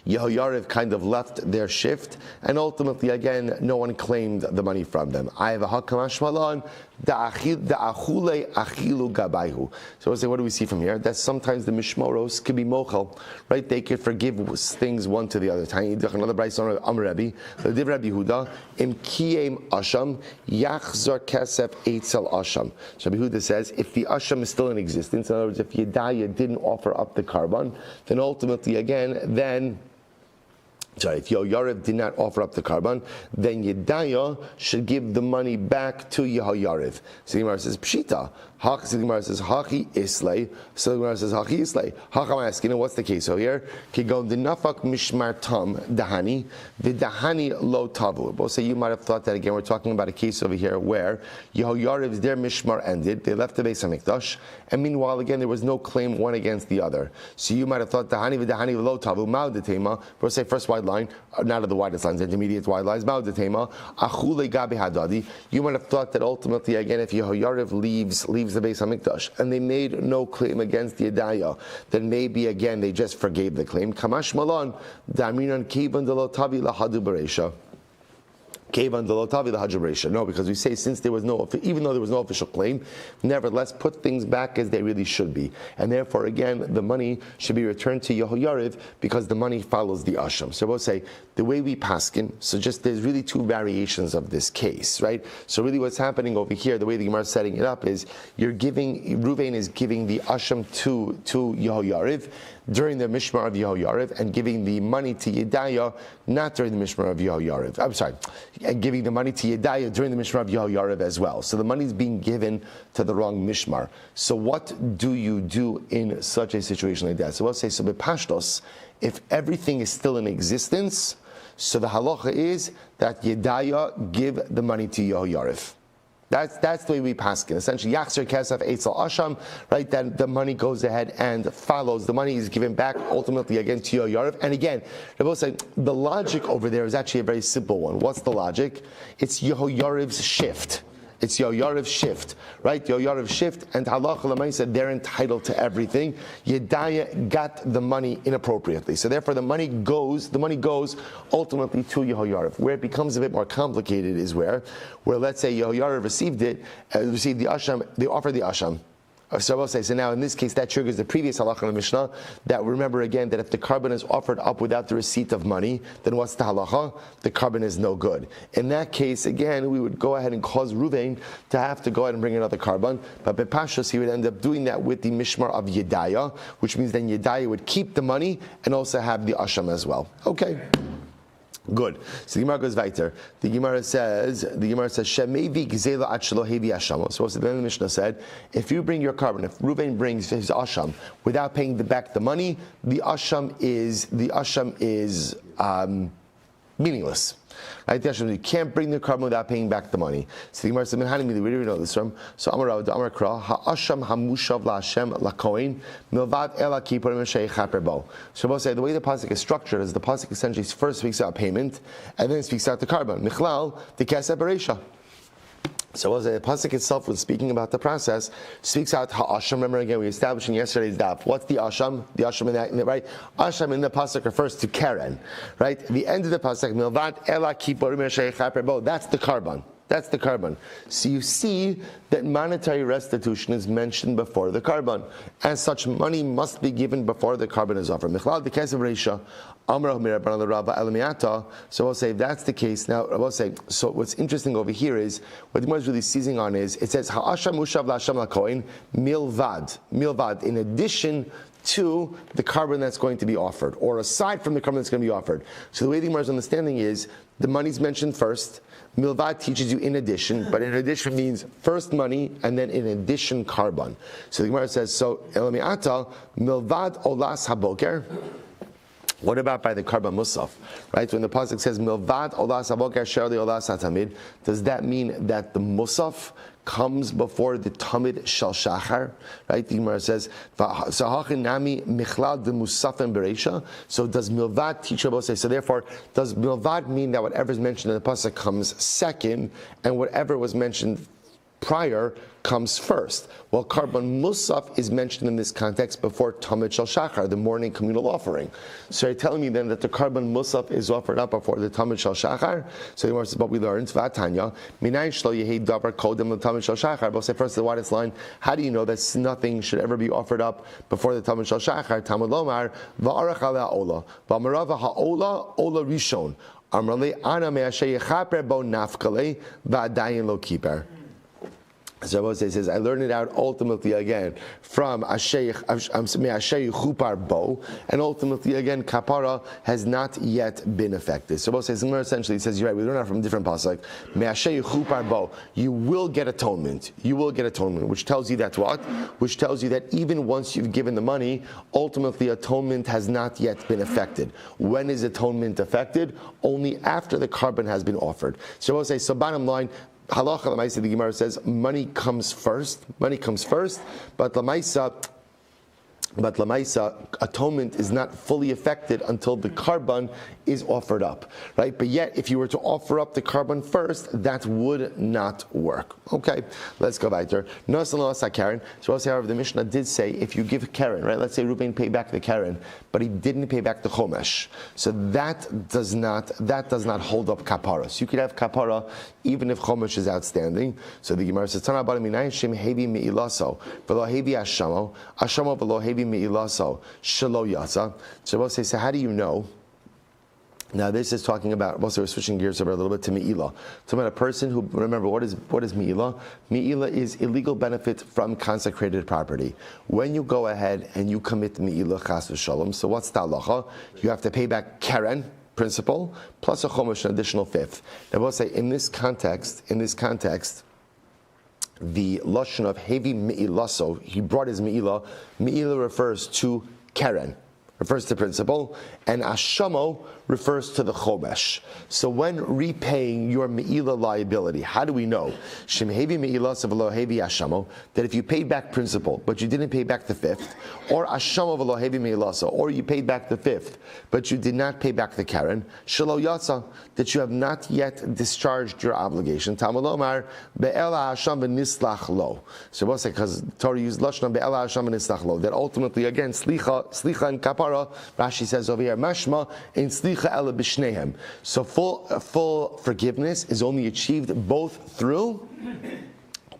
Yehoyariv kind of left their shift, and ultimately, again, no one claimed the money from them. I have a hakamash malon da'achule achilu gabayhu. So I say, what do we see from here? That sometimes the mishmoros could be mochel, right? They could forgive things one to the other. Tiny another brayso on Amar Rabbi, the Div Rabbi Huda, im kiyem asham yachzor kesef eitzel asham. So Rabbi Huda says, if the asham is still in existence, in other words, if Yedaya didn't offer up the carbon, then ultimately, again, if Yehoyariv did not offer up the carbon, then Yedaya should give the money back to Yehoyariv. So the Gemara says, Pshita. So the Gemara says, Hachi Islay. So the Gemara says, Hachi Islay. Hacham asking, what's the case over here? Kigon dinafak mishmar tam dahani, vidahani lo tavu. Both say you might have thought that again. We're talking about a case over here where Yehoyariv's their mishmar ended. They left the Beis Hamikdash, and meanwhile, again, there was no claim one against the other. So you might have thought dahani vidahani lo tavu ma'udetema. Both say first wide line, not of the widest lines, intermediate wide lines. Ma'udetema achule gabi hadadi. You might have thought that ultimately, again, if Yehoyariv leaves the Beis Hamikdash, and they made no claim against Yedaya, then maybe again they just forgave the claim. Kamash malon daminan kivan delo tavi lahadu bereisha. No, because we say since there was even though there was no official claim, nevertheless put things back as they really should be, and therefore again the money should be returned to Yehoyariv because the money follows the asham. So we'll say the way we paskin. So just there's really two variations of this case, right? So really what's happening over here, the way the Gemara is setting it up is Reuven is giving the asham to Yehoyariv during the Mishmar of Yehoyariv, and giving the money to Yedaya not during the Mishmar of Yehoyariv. I'm sorry, and giving the money to Yedaya during the Mishmar of Yehoyariv as well. So the money is being given to the wrong Mishmar. So what do you do in such a situation like that? So we'll say, so b'pashtos, if everything is still in existence, so the halacha is that Yedaya give the money to Yehoyariv. That's the way we paskin. Essentially, Yachzer Kesef Eitzel Asham, right? Then the money goes ahead and follows. The money is given back ultimately again to Yehoyariv. And again, Rabbi said the logic over there is actually a very simple one. What's the logic? It's Yehoyariv's shift. It's Yehoyariv's shift, right? Yehoyariv's shift, and halacha l'may said they're entitled to everything. Yedaya got the money inappropriately, so therefore the money goes ultimately to Yehoyariv. Where it becomes a bit more complicated is where let's say Yehoyariv received the asham, they offered the asham. So I will say, so now in this case, that triggers the previous halacha in the Mishnah, that remember again, that if the carbon is offered up without the receipt of money, then what's the halacha? The carbon is no good. In that case, again, we would go ahead and cause Ruvain to have to go ahead and bring another carbon, but Bepashas, he would end up doing that with the mishmar of Yedaya, which means then Yedaya would keep the money and also have the asham as well. Okay. Good. So the Gemara goes weiter. The Gemara says, Shemevi gzela at shelo hevi asham. So the Mishnah said, if you bring your carbon, if Reuven brings his asham without paying back the money, the asham is meaningless. Right? You can't bring the carbon without paying back the money. So the Gemara says, where do we know this from? So Amar Kra, Ha'asham hamushav la'Hashem la'koin milvad ela kippur m'shei chaper bo. So we'll say the way the pasuk is structured is the pasuk essentially first speaks out payment and then speaks out the carbon. Michlal the kesef bereisha. So we'll say the pasuk itself, when speaking about the process, speaks out ha'asham. Remember again, we established in yesterday's daf. What's the asham? The asham in that, right? Asham in the pasuk refers to Karen, right? The end of the pasuk, milvad ela kippur m'shei chaper bo. That's the carbon. That's the carbon. So you see that monetary restitution is mentioned before the carbon. As such, money must be given before the carbon is offered. Michlal the kesef reisha. So we'll say if that's the case. Now we'll say, so what's interesting over here is what the Gemara is really seizing on is it says ha'asham mushav la'asham la'koin milvad in addition to the carbon that's going to be offered, or aside from the carbon that's going to be offered. So the way the Gemara's understanding is the money's mentioned first. Milvad teaches you in addition, but in addition means first money and then in addition carbon. So the Gemara says, so elamiata milvad olas haboker. What about by the carbon musaf? Right? When the pasuk says milvad olas haboker sherli olas hatamid, does that mean that the musaf comes before the tamid shel shachar? Right? The Gemara says sahachin nami michlal de musafim bereisha. So does milvad teach about say? So therefore, does milvad mean that whatever is mentioned in the pasuk comes second, and whatever was mentioned prior comes first? Well, carbon musaf is mentioned in this context before Tamid Shel Shachar, the morning communal offering. So you're telling me then that the carbon musaf is offered up before the Tamid Shel Shachar? So what we learned, Vatanya, Minayin Shlo Yehi Davar Kodem Tamid Shel Shachar. We'll say first the widest line, how do you know that nothing should ever be offered up before the Tamid Shel Shachar? Tamid Lomar, Va'arach Aleh Ha'ola, Va'amarav Ha'ola, Ola Rishon. Amrale, Ana Me'ashay Yechaper Bo Nafkale, Va'adayin Lo Kiper. So Rabbi says, I learned it out ultimately again from Asheich Chupar Bo, and ultimately again Kapara has not yet been effected. So Rabbi says, essentially, he says, you're right, we learn out from different pasuk. Me'asheich Chupar Bo, you will get atonement. You will get atonement, which tells you that what? Which tells you that even once you've given the money, ultimately atonement has not yet been effected. When is atonement effected? Only after the carbon has been offered. So Rabbi says, so bottom line, halacha l'maisa, the Gemara says money comes first, but l'maisa, atonement is not fully affected until the carbon is offered up, right? But yet, if you were to offer up the carbon first, that would not work. Okay, let's go back there. Karen. So also, however, the Mishnah did say if you give Karen, right? Let's say Reuben paid back the Karen, but he didn't pay back the Chomesh. So that does not hold up kapara. So you could have kapara even if Chomesh is outstanding. So the Gemara says, Tana b'ala minayin shem hevi me'ilaso v'lo hevi ashamo v'lo hevi me'ilaso shelo yasa. So we'll say, so how do you know? Now this is talking about, we're switching gears over a little bit to Me'ilah. Talking about a person who, remember, what is Me'ilah? Me'ilah is illegal benefit from consecrated property. When you go ahead and you commit Me'ilah chas v'shalom, so what's the halacha? You have to pay back Karen, principal, plus a chomesh, an additional fifth. Now we'll say, in this context, the lashon of hevi me'ilaso, he brought his Me'ilah refers to Karen, refers to principal, and ashamo refers to the chomesh. So when repaying your me'ilah liability, how do we know? Shem hevi me'ilah v'lo hevi ashamo, that if you paid back principal, but you didn't pay back the fifth, or ashamo v'lo hevi me'ilah, or you paid back the fifth, but you did not pay back the Karen, shelo yatsa, that you have not yet discharged your obligation. Tamalomar be'ela hasham v'nislach lo. So what's it? Because Torah used lashon be'ela hasham v'nislach lo. That ultimately, again, slicha and kapara, Rashi says over here, mashma in slicha. So full forgiveness is only achieved both through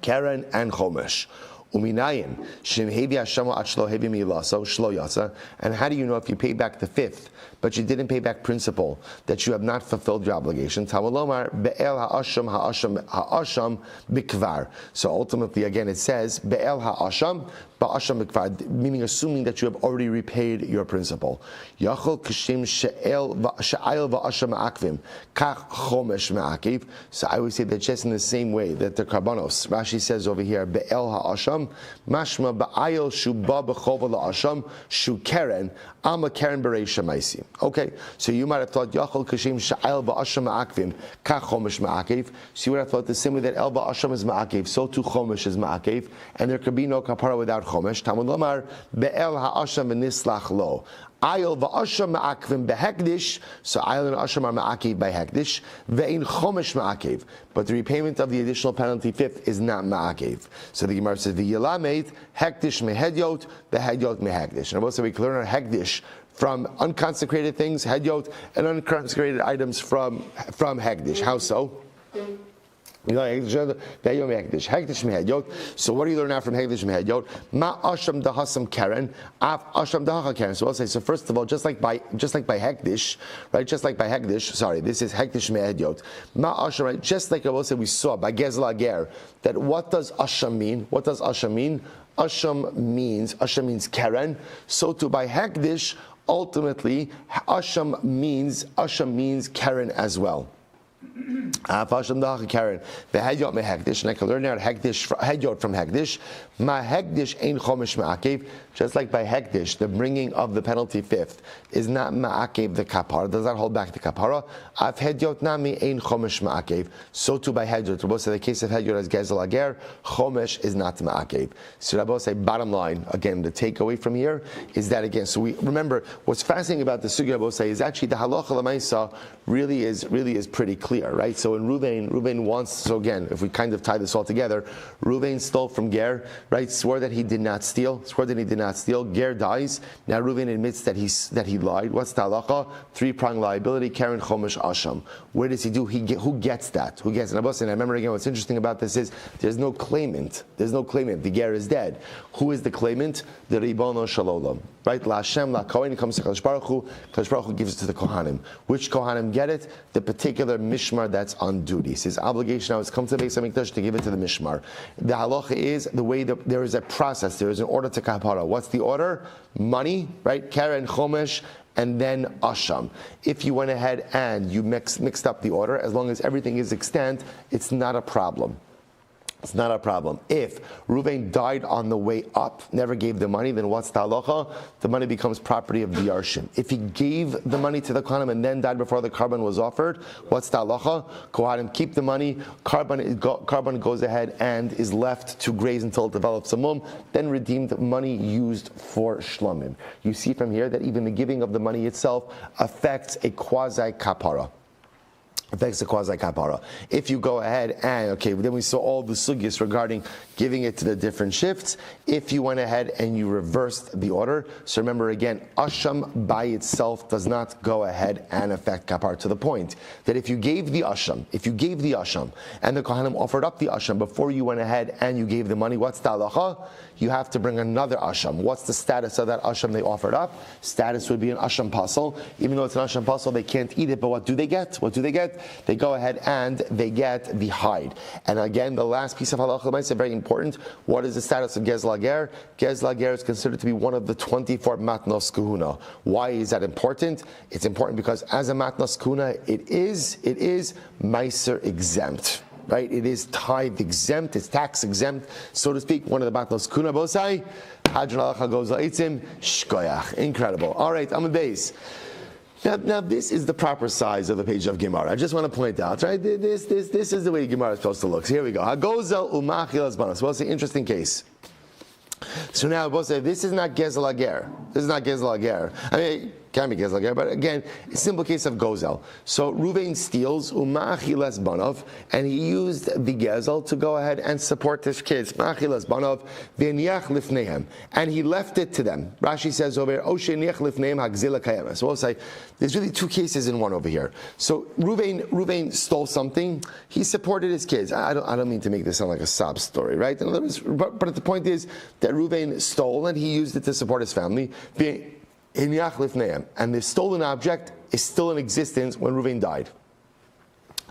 Karen and Chomesh. Uminayin, Shim Hevi Hashama Achlo Hevi Milaso, Shlo Yasa. And how do you know if you pay back the fifth, but you didn't pay back principal, that you have not fulfilled your obligation? Tamalomar, Be'el Ha'asham Bikvar. So ultimately, again, it says, Be'el Ha'asham, Ba'asham Bikvar, meaning assuming that you have already repaid your principal. Yachol Kishim She'el Va'asham Ma'akvim, Kach Chomesh Ma'akiv. So I would say that just in the same way that the Karbanos, Rashi says over here, Be'el Ha'asham, Mashma Ba'ayel Shuba B'chova La'asham, Shu Keren, Ama Keren Berei Shemaisi. Okay, so you might have thought Yachol Kishim She'el Ba'asham Ma'akvim, Kach Chomesh Ma'akiv. So you would have thought the same way that El Ba'asham is Ma'akiv, so too Chomesh is Ma'akiv, and there could be no kapara without Chomesh. Talmud Lomar, Be'el Ha'asham V'nislach Lo. Ayil v'asham ma'akvim behekdish, so ayil and asham are ma'akiv by hekdish, ve'in chomesh ma'akiv, but the repayment of the additional penalty fifth is not ma'akiv. So the Gemara says, v'yilamed hekdish mehedyot, behedyot mehekdish. And also we can learn our hekdish from unconsecrated things, hedyot, and unconsecrated items from hekdish. How so? So what do you learn now from Hegdish Mehedyot? Ma Asham Dahasam Karen, Af Asham Dahacha Karen. So I'll say, so first of all, just like by Hegdish, right? Just like by Hegdish, sorry, this is Hegdish Mehedyot. Ma Asham, right? Just like I will say we saw by Gezel Ager, that what does Asham mean? What does Asham mean? Asham means Karen. So too by Hegdish, ultimately, Asham means Karen as well. Karen, the Hedyot me Hekdish, and I can learn out Hedyot from Hekdish. Ma Hekdish ain't Chomesh Ma'akev, just like by Hekdish, the bringing of the penalty fifth is not Ma'akev the Kapara, does not hold back the Kapara. Av Hedyot Nami ain't Chomesh Ma'akev, so too by Hedyot. Rabbi say the case of Hedyot as Gezel Ager, Chomesh is not Ma'akev. So Rabbi say, bottom line, again, the takeaway from here is that again, so we remember what's fascinating about the Sugya Rabbi say is actually the Halacha L'Maisa really is pretty clear, right? So in Ruvain wants, so again, if we kind of tie this all together, Ruvain stole from Ger, right? Swore that he did not steal. Ger dies. Now Ruvain admits that he lied. What's the halacha? 3-prong liability, Karen Chomesh Asham. Where does he do? Who gets that? Who gets it? And I remember again, what's interesting about this is there's no claimant. The Ger is dead. Who is the claimant? The Ribono Shalom. Right? La Hashem, La Kohen, comes to Kadosh Baruch Hu. Kadosh Baruch Hu gives it to the Kohanim. Which Kohanim get it? The particular mishmar that's on duty. It's his obligation now. It's come to the Beis HaMikdash to give it to the mishmar. The halacha is the way that there is a process. There is an order to kapara. What's the order? Money, right? Karen, Chomesh, and then Asham. If you went ahead and you mixed up the order, as long as everything is extant, it's not a problem. It's not a problem. If Ruvain died on the way up, never gave the money, then what's the halacha? The money becomes property of the Yarshim. If he gave the money to the Kohanim and then died before the carbon was offered, what's the halacha? Kohanim keep the money, carbon goes ahead and is left to graze until it develops a mum, then redeemed money used for shlomim. You see from here that even the giving of the money itself affects a quasi-kapara. Affects the quasi-kapara. If you go ahead and, okay, then we saw all the sugyas regarding giving it to the different shifts. If you went ahead and you reversed the order, so remember again, asham by itself does not go ahead and affect kapara, to the point that if you gave the asham, and the kohanim offered up the asham before you went ahead and you gave the money, what's the halacha? You have to bring another asham. What's the status of that asham they offered up? Status would be an asham pasal. Even though it's an asham pasal, they can't eat it, but what do they get? They go ahead and they get the hide. And again, the last piece of halacha is very important. What is the status of Gezel Ager? Gezel Ager is considered to be one of the 24 matnos kahuna. Why is that important? It's important because as a matnos kahuna, it is meiser exempt. Right? It is tithe exempt, it's tax exempt, so to speak. One of the matnos kahuna bosai, hadron halacha goes laitzim, shkoyach. Incredible. All right, I'm a base. Now this is the proper size of the page of Gemara. I just want to point out, right? This is the way Gemara is supposed to look. So here we go. Hagozel umachil asbanos. Well, it's an interesting case. So now we'll say this is not Gezel Ager. I mean, can be gezel, but again, a simple case of gozel. So Ruvain steals u'ma'achilas banov, and he used the gezel to go ahead and support his kids. Ma'achilas banov v'niach lifnehem, and he left it to them. Rashi says over here, Oshe niach lifnehem hagzila kayama. So we'll say there's really two cases in one over here. So Ruvain stole something. He supported his kids. I don't mean to make this sound like a sob story, right? In other words, but the point is that Ruvain stole and he used it to support his family. And the stolen object is still in existence when Ruvain died.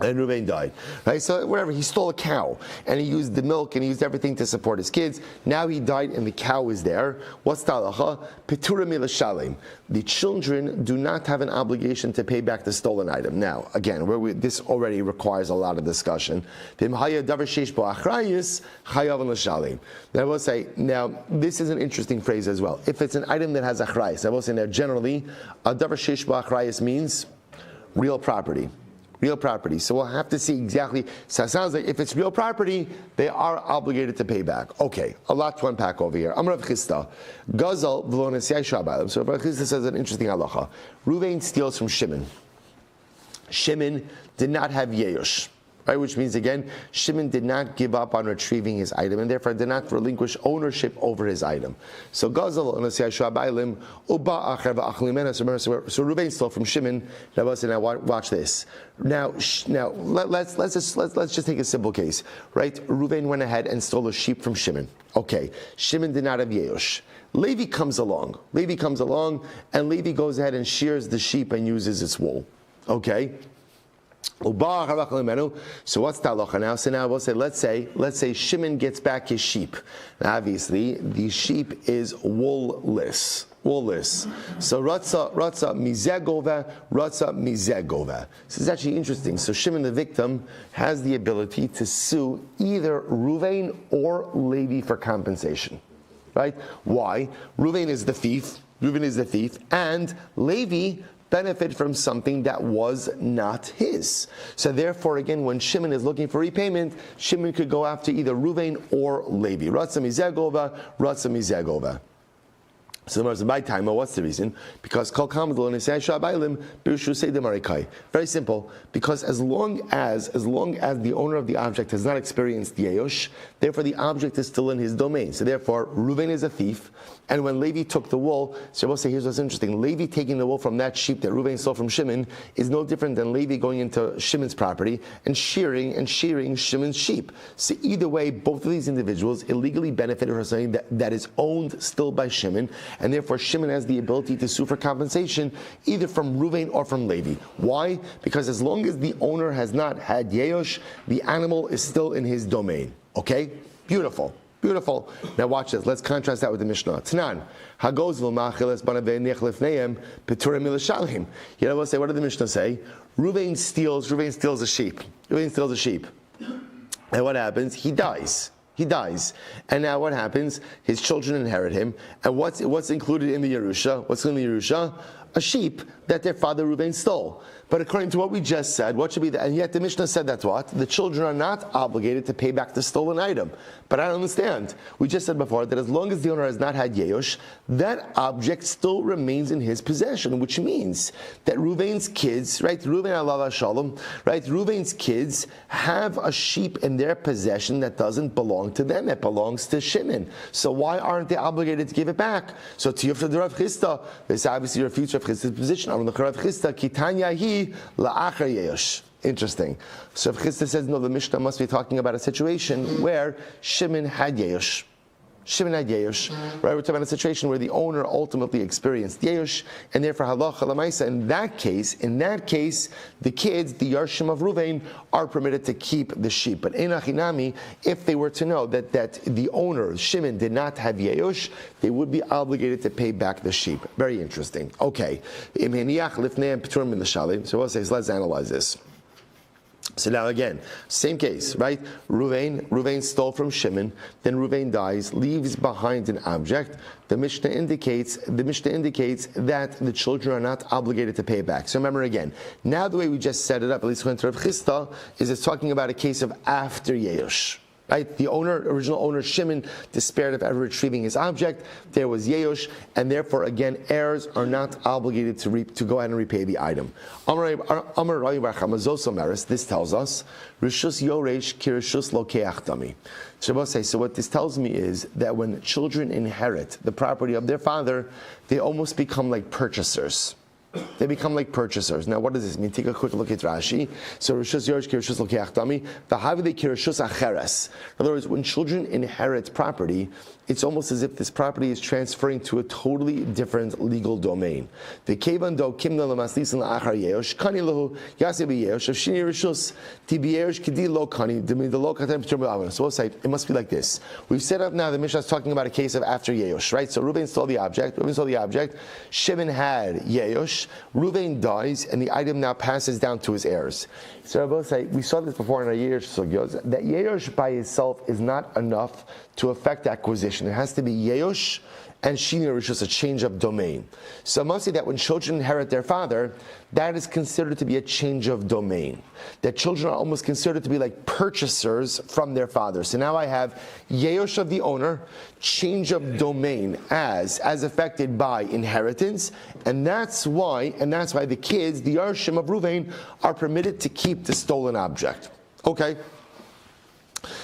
And Ruvain died, right? So whatever, he stole a cow, and he used the milk, and he used everything to support his kids. Now he died, and the cow is there. What's the halacha? Petura milashalim. The children do not have an obligation to pay back the stolen item. Now, again, this already requires a lot of discussion. Now, I will say, now, this is an interesting phrase as well. If it's an item that has achrayis, I will say now, generally, a davar sheish bo achrayis means real property. Real property. So we'll have to see exactly. So it sounds like if it's real property, they are obligated to pay back. Okay, a lot to unpack over here. Amar Rav Chisda, Gazal v'lo nesiyai shabayim. So Rav Chisda says an interesting halacha. Ruvain steals from Shimon. Shimon did not have Yeush. Right, which means again, Shimon did not give up on retrieving his item, and therefore did not relinquish ownership over his item. So Gazal so Ruvain stole from Shimon. Now watch this. Now let's just take a simple case, right? Ruvain went ahead and stole a sheep from Shimon. Okay, Shimon did not have Yeush. Levi comes along, and Levi goes ahead and shears the sheep and uses its wool. Okay. So what's the halacha now? So now we'll say, let's say Shimon gets back his sheep. Now obviously, the sheep is woolless. So ratza mizegova. This is actually interesting. So Shimon, the victim, has the ability to sue either Ruvain or Levi for compensation. Right? Why? Ruvain is the thief, and Levi benefit from something that was not his. So therefore, again, when Shimon is looking for repayment, Shimon could go after either Ruvain or Levi. Ratza mizegova. So by time, what's the reason? Because very simple. Because as long as the owner of the object has not experienced Yeush, therefore the object is still in his domain. So therefore, Ruvain is a thief, and when Levi took the wool, so we'll say here's what's interesting: Levi taking the wool from that sheep that Ruvain stole from Shimon is no different than Levi going into Shimon's property and shearing Shimon's sheep. So either way, both of these individuals illegally benefited from something that is owned still by Shimon. And therefore Shimon has the ability to sue for compensation either from Ruvain or from Levi. Why? Because as long as the owner has not had Yeush, the animal is still in his domain. Okay? Beautiful. Now watch this. Let's contrast that with the Mishnah. Tanan. Hagoz v'machilas banavei nechlefneim peturim milashalim. You know what did the Mishnah say? Ruvain steals a sheep. And what happens? He dies. And now what happens? His children inherit him. And what's included in the Yerusha? A sheep that their father Ruvain stole. But according to what we just said, what should be and yet the Mishnah said that what? The children are not obligated to pay back the stolen item. But I don't understand. We just said before that as long as the owner has not had Yeush, that object still remains in his possession, which means that Ruvain's kids, right? Ruvain's kids have a sheep in their possession that doesn't belong to them, it belongs to Shimon. So why aren't they obligated to give it back? So to Rav Chisda, this obviously refutes Rav Chisda's position. Rav Chisda, Kitanya hi la'achar Yeush. Interesting. So Rav Chisda says, no, the Mishnah must be talking about a situation where Shimon had Yeush. Right? We're talking about a situation where the owner ultimately experienced Yeush, and therefore halacha l'maisa. In that case, the kids, the Yarshim of Ruvain, are permitted to keep the sheep. But in Achinami, if they were to know that the owner, Shimon, did not have Yeush, they would be obligated to pay back the sheep. Very interesting. Okay. So we'll say, let's analyze this. So now again, same case, right? Ruvain stole from Shimon, then Ruvain dies, leaves behind an object. The Mishnah indicates that the children are not obligated to pay it back. So remember again, now the way we just set it up, at least according to Rav Chisda, is it's talking about a case of after Yeush. Right? The original owner, Shimon, despaired of ever retrieving his object. There was Yeush, and therefore, again, heirs are not obligated to go ahead and repay the item. This tells us, Rishus Yoresh Kirishus Lokeach Dami. So what this tells me is that when children inherit the property of their father, they almost become like purchasers. They become like purchasers. Now, what does this mean? Take a quick look at Rashi. So, Rishus Yoresh Kirishus Lokeach Dami, V'havide Kirishus Acheres. In other words, when children inherit property, it's almost as if this property is transferring to a totally different legal domain. The Kevan do Kimna Lamaslisan Achar Yeosh, Kani Lahu, Yasibi Yeosh, of Shini Rishus, Tibi Yeosh, Kedi Lo Kani, the Lo Katem Terminal. So we'll say it must be like this. We've set up now the Mishnah is talking about a case of after Yeosh, right? So Reuven stole the object. Shimon had Yeosh. Reuven dies, and the item now passes down to his heirs. So I will say, we saw this before in our Yeosh Sugyos, that Yeosh by itself is not enough to affect acquisition. It has to be Yeosh and Shini Rishus, a change of domain. So I must say that when children inherit their father, that is considered to be a change of domain. That children are almost considered to be like purchasers from their father. So now I have Yeosh of the owner, change of domain as affected by inheritance, and that's why the kids, the Yarshim of Ruvain, are permitted to keep the stolen object. Okay.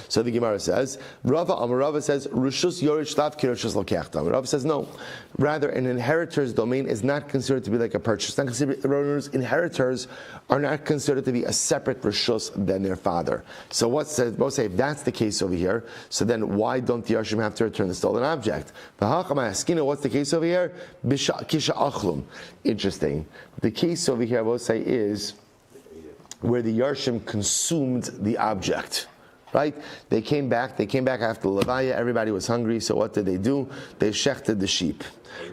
So the Gemara says, Rava says, Rishus Yorish Lav Kirishus Lokeach. Rava says, no. Rather, an inheritor's domain is not considered to be like a purchase. Inheritors are not considered to be a separate Rishus than their father. So we'll say, if that's the case over here, so then why don't the Yarshim have to return the stolen object? What's the case over here? Kisha Achlum. Interesting. The case over here, I will say, is where the Yarshim consumed the object. Right? They came back after the Levaya, everybody was hungry, so what did? They shechted the sheep.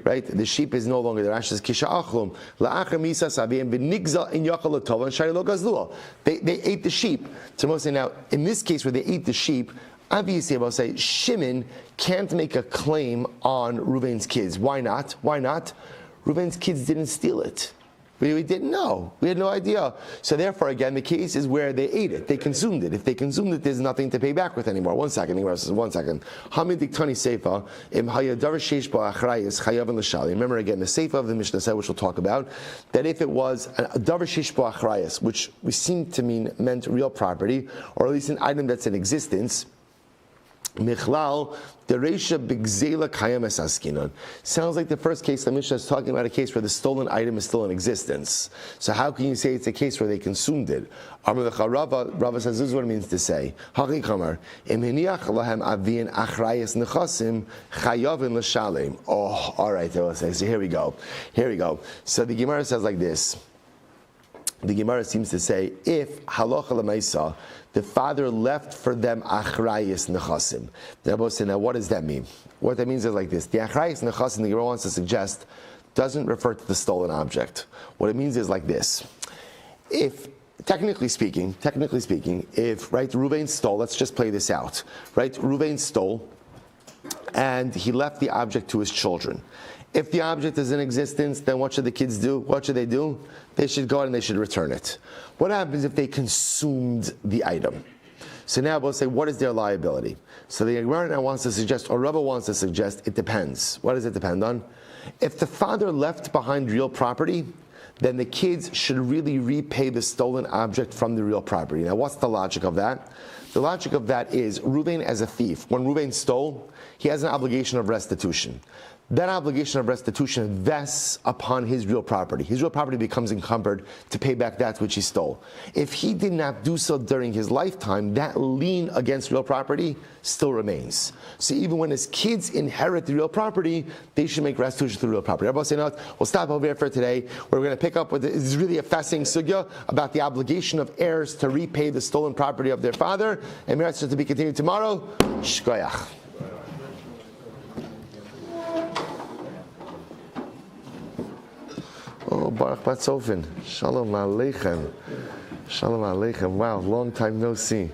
Right? The sheep is no longer the Rashi says, Kisha Achlum, La'achar Misa Sabiyim, V'nigza in Yachal Tova, and Shari Lo Gazlua. They ate the sheep. So we'll say now, in this case where they ate the sheep, obviously I will say, Shimon can't make a claim on Reuven's kids. Why not? Reuven's kids didn't steal it. We didn't know. We had no idea. So therefore, again, the case is where they ate it. They consumed it. If they consumed it, there's nothing to pay back with anymore. One second. Remember again, the Seifa of the Mishnah said, which we'll talk about, that if it was a davar sheish bo achrayus, which we seem to meant real property, or at least an item that's in existence, Michlal, the Reisha Bigzela Kayam Esaskinon. Sounds like the first case the Mishnah is talking about a case where the stolen item is still in existence. So how can you say it's a case where they consumed it? Rava says this is what it means to say. Haki Kamar, Imhiniach Lahem Avin Achrayas Nechassim Chayavin L'Shalem. Oh, all right, so here we go. So the Gemara says like this. The Gemara seems to say, if halacha l'maisa, the father left for them achrayis nechasim. The Rebbe said, now what does that mean? What that means is like this. The achrayis nechasim the Gemara wants to suggest doesn't refer to the stolen object. What it means is like this. If, technically speaking, if, right, Reuven stole, let's just play this out, right? Reuven stole, and he left the object to his children. If the object is in existence, then what should the kids do? What should they do? They should go out and they should return it. What happens if they consumed the item? So now we'll say, what is their liability? So the Gemara now wants to suggest, or Rabba wants to suggest, it depends. What does it depend on? If the father left behind real property, then the kids should really repay the stolen object from the real property. Now what's the logic of that? The logic of that is, Reuven as a thief, when Reuven stole, he has an obligation of restitution. That obligation of restitution vests upon his real property. His real property becomes encumbered to pay back that which he stole. If he did not do so during his lifetime, that lien against real property still remains. So even when his kids inherit the real property, they should make restitution to the real property. Everybody say, no, we'll stop over here for today. We're going to pick up with, this is really a fascinating sugya about the obligation of heirs to repay the stolen property of their father. And we're to be continued tomorrow. Shkoyach. Oh, Baruch Batzofin. Shalom Aleichem. Shalom Aleichem. Wow, long time no see.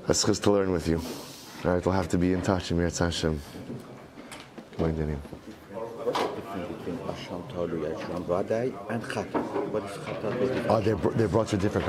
That's just to learn with you. All right, we'll have to be in touch. Emir Tzashem. What difference between Asham Talu, Asham Vadai, and Chata? What is Chata? Oh, they're brought to different